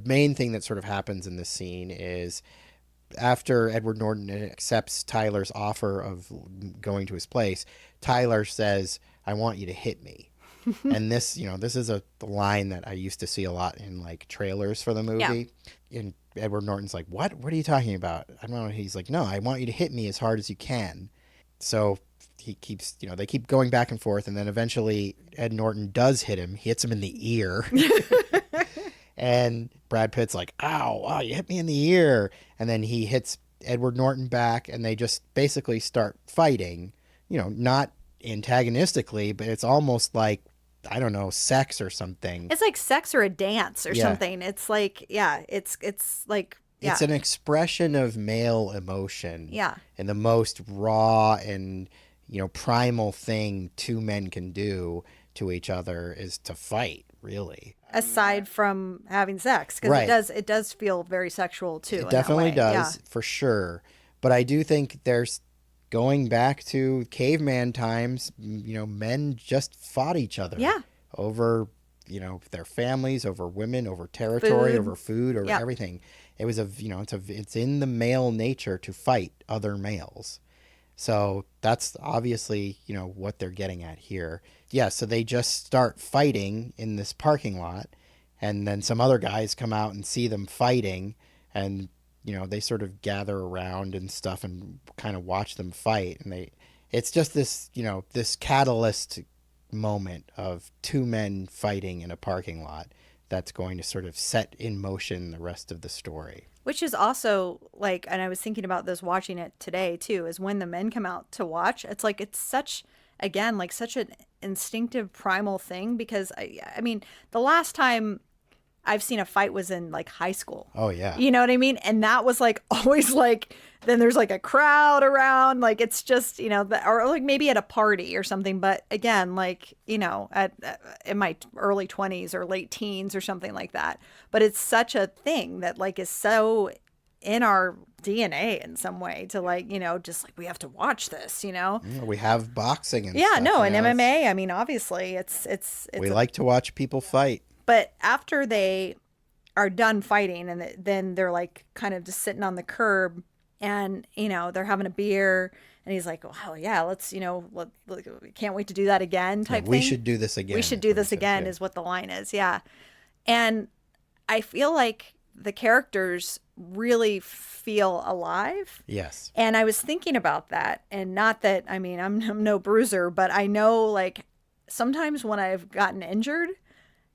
main thing that sort of happens in this scene is after Edward Norton accepts Tyler's offer of going to his place, Tyler says, "I want you to hit me." And this, this is a line that I used to see a lot in like trailers for the movie. And Edward Norton's like, "What? What are you talking about?" I don't know. He's like, "No, I want you to hit me as hard as you can." So he keeps, they keep going back and forth. And then eventually Ed Norton does hit him. He hits him in the ear. And Brad Pitt's like, "Ow, wow, you hit me in the ear." And then he hits Edward Norton back, and they just basically start fighting, not antagonistically, but it's almost like, I don't know, sex or something. It's like sex or a dance or something. It's like, it's like, it's an expression of male emotion. Yeah. And the most raw and, primal thing two men can do to each other is to fight, really. Aside from having sex, because it does feel very sexual too. It definitely does, for sure. But I do think there's, going back to caveman times, men just fought each other. Yeah. Over, their families, over women, over territory, over food, over everything. It was it's in the male nature to fight other males. So that's obviously, what they're getting at here. Yeah, so they just start fighting in this parking lot, and then some other guys come out and see them fighting, and, they sort of gather around and stuff and kind of watch them fight. And it's just this, this catalyst moment of two men fighting in a parking lot that's going to sort of set in motion the rest of the story. Which is also like, and I was thinking about this watching it today too, is when the men come out to watch, it's like, it's such, again, like such an instinctive primal thing, because I mean, the last time I've seen a fight was in like high school. Oh yeah. You know what I mean? And that was like always like, then there's like a crowd around, like it's just, or like maybe at a party or something. But again, like, at in my early 20s or late teens or something like that. But it's such a thing that like is so in our DNA in some way to like, just like we have to watch this, We have boxing and yeah, stuff, no, and MMA. I mean, obviously it's we like to watch people fight. But after they are done fighting, and then they're like kind of just sitting on the curb, and they're having a beer, and he's like, "Oh yeah, let's can't wait to do that again." Type thing. We should do this again. We should do this again is what the line is. Yeah, and I feel like the characters really feel alive. Yes. And I was thinking about that, and not that, I mean, I'm no bruiser, but I know like sometimes when I've gotten injured,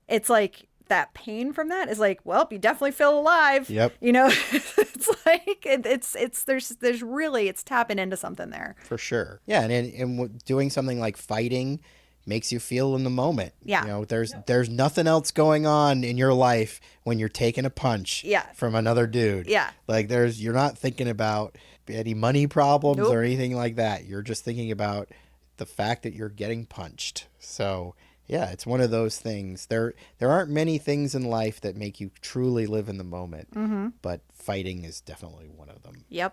it's like that pain from that is like, well, you definitely feel alive. Yep. It's like there's really, it's tapping into something there. For sure. Yeah, and doing something like fighting makes you feel in the moment. Yeah. There's nothing else going on in your life when you're taking a punch from another dude. Yeah. Like you're not thinking about any money problems Nope. or anything like that. You're just thinking about the fact that you're getting punched. So yeah, it's one of those things. There aren't many things in life that make you truly live in the moment, but fighting is definitely one of them. Yep.